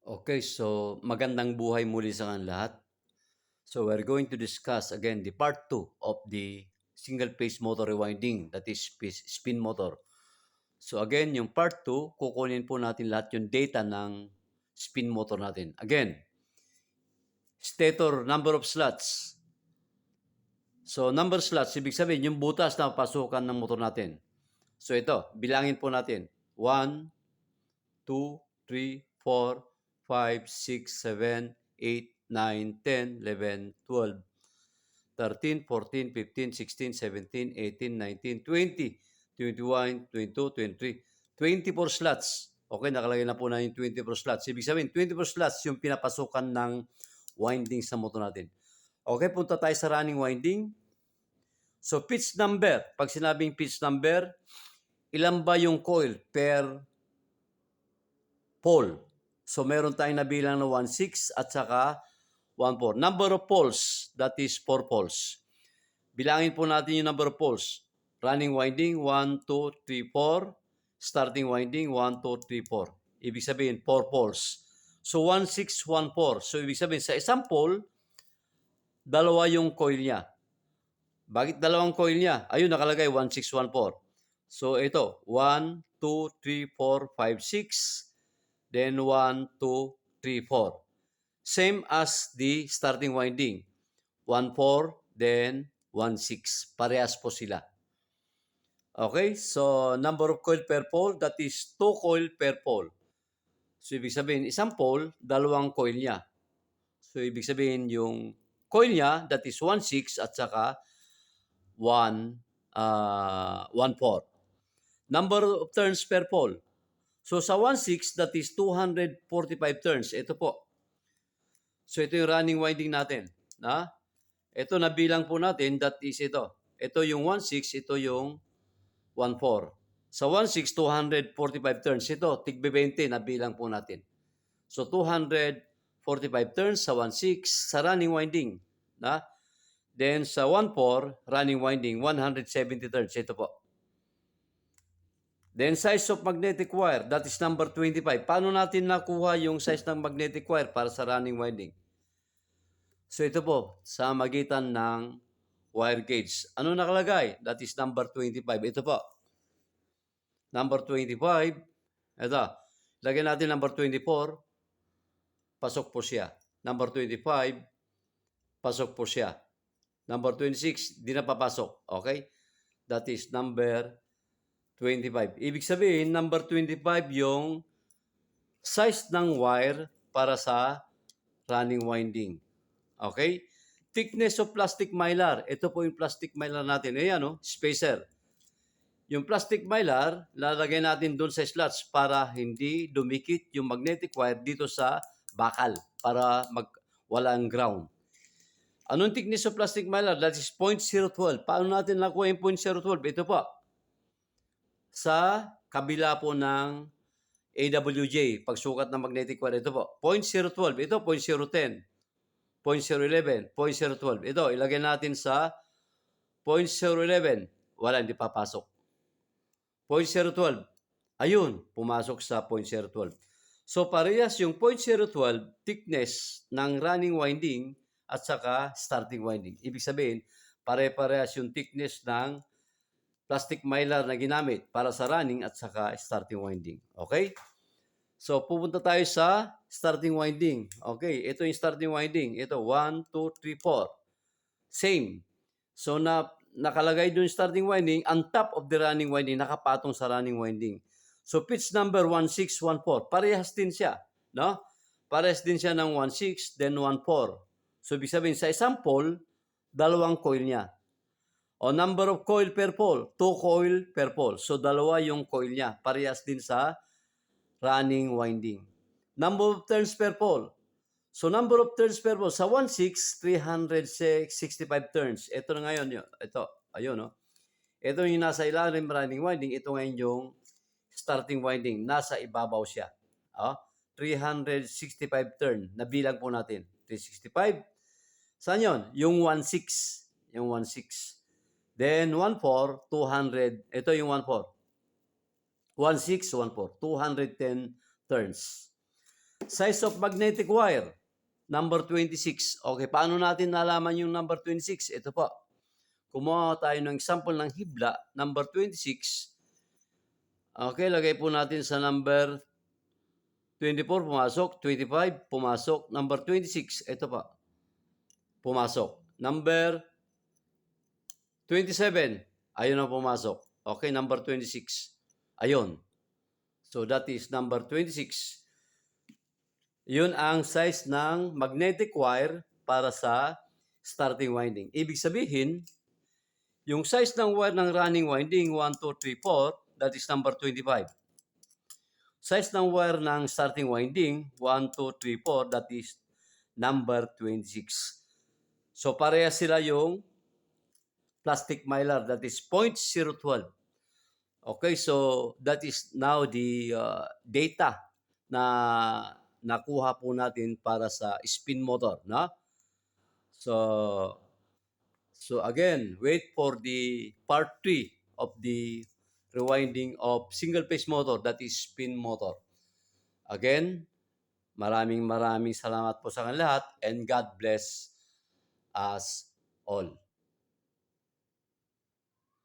Okay, so magandang buhay muli sa kanilang lahat. So we're going to discuss again the part 2 of the single phase motor rewinding, that is spin motor. So again, yung part 2, kukunin po natin lahat yung data ng spin motor natin. Again, stator, number of slots. So number of slots, ibig sabihin yung butas na pasukan ng motor natin. So ito, bilangin po natin. 1, 2, 3, 4, 5, 6, 7, 8, 9, 10, 11, 12, 13, 14, 15, 16, 17, 18, 19, 20, 21, 22, 23, 24 slots. Okay, nakalagay na po na yung 24 slots. Ibig sabihin, 24 slots yung pinapasukan ng winding sa motor natin. Okay, punta tayo sa running winding. So, pitch number. Pag sinabing pitch number, ilan ba yung coil per pole? So, meron tayong nabilang na 1.6 at saka 1.4. Number of poles, that is 4 poles. Bilangin po natin yung number of poles. Running winding, 1, 2, 3, 4. Starting winding, 1, 2, 3, 4. Ibig sabihin, 4 poles. So, 1, 6, 1, 4. So, ibig sabihin, sa isang pole, dalawa yung coil niya. Bakit dalawang coil niya? Ayun, nakalagay, 1, 6, 1, 4. So, ito, 1, 2, 3, 4, 5, 6. Then, 1, 2, 3, 4. Same as the starting winding. 1, 4, then 1, 6. Parehas po sila. Okay, so number of coil per pole, that is 2 coil per pole. So, ibig sabihin, isang pole, dalawang coil niya. So, ibig sabihin, yung coil niya, that is 1.6 at saka 1.4. Number of turns per pole. So, sa 1.6, that is 245 turns. Ito po. So, ito yung running winding natin. Ito nabilang po natin, that is ito. Ito yung 1.6, ito yung 1.4. Sa 1.6, 245 turns. Ito, tig-20 na bilang po natin. So, 245 turns sa 1.6 sa running winding. Then, sa 1.4, running winding, 170 turns. Ito po. Then, size of magnetic wire, that is number 25. Paano natin nakuha yung size ng magnetic wire para sa running winding? So, ito po, sa magitan ng wire gauge. Ano nakalagay? That is number 25. Ito po. Number 25, ito, lagyan natin number 24, pasok po siya. Number 25, pasok po siya. Number 26, di na papasok. Okay? That is number 25. Ibig sabihin, number 25 yung size ng wire para sa running winding. Okay? Thickness of plastic mylar. Ito po yung plastic mylar natin. Ayan, spacer. Yung plastic mylar, lalagay natin doon sa slots para hindi dumikit yung magnetic wire dito sa bakal para walang ground. Anong thickness of plastic mylar? That is 0.012. Paano natin nakuha yung 0.012? Ito po. Sa kabila po ng AWJ, pagsukat ng magnetic wire, ito po. 0.012. Ito, 0.010. 0.011. 0.012. Ito, ilagay natin sa 0.011. Wala, hindi papasok. 0.012. Ayun, pumasok sa 0.012. So, parehas yung 0.012 thickness ng running winding at saka starting winding. Ibig sabihin, pare-parehas yung thickness ng plastic mylar na ginamit para sa running at saka starting winding. Okay? So, pupunta tayo sa starting winding. Okay, ito yung starting winding. Ito, 1, 2, 3, 4. Same. So, nakalagay doon starting winding, on top of the running winding, nakapatong sa running winding. So, pitch number 1614, parehas din siya. No? Parehas din siya ng 16, then 14. So, ibig sabihin, sa isang pole, dalawang coil niya. O number of coil per pole, 2 coil per pole. So, dalawa yung coil niya. Parehas din sa running winding. Number of turns per pole. So, number of turns per pole. Sa 1.6, 365 turns. Ito na ngayon. Ito. Ayun, no? Ito yung nasa ilalim running winding. Ito ngayon yung starting winding. Nasa ibabaw siya. 365 turn. Nabilang po natin. 365. Saan yun? Yung 1.6. Yung 1.6. Then, 1.4, 200. Ito yung 1.4. 1.6, 1.4. 210 turns. Size of magnetic wire, number 26. Okay, paano natin nalaman yung number 26? Ito po. Kumuha tayo ng example ng hibla, number 26. Okay, lagay po natin sa number 24, pumasok. 25, pumasok. Number 26, ito pa. Pumasok. Number 27, ayun ang pumasok. Okay, number 26. Ayun. So that is number 26. Yun ang size ng magnetic wire para sa starting winding. Ibig sabihin, yung size ng wire ng running winding, 1, 2, 3, 4, that is number 25. Size ng wire ng starting winding, 1, 2, 3, 4, that is number 26. So parehas sila yung plastic mylar, that is 0.012. Okay, so that is now the data na nakuha po natin para sa spin motor, no? So again, wait for the part 3 of the rewinding of single phase motor, that is spin motor. Again, maraming salamat po sa lahat, and God bless us all.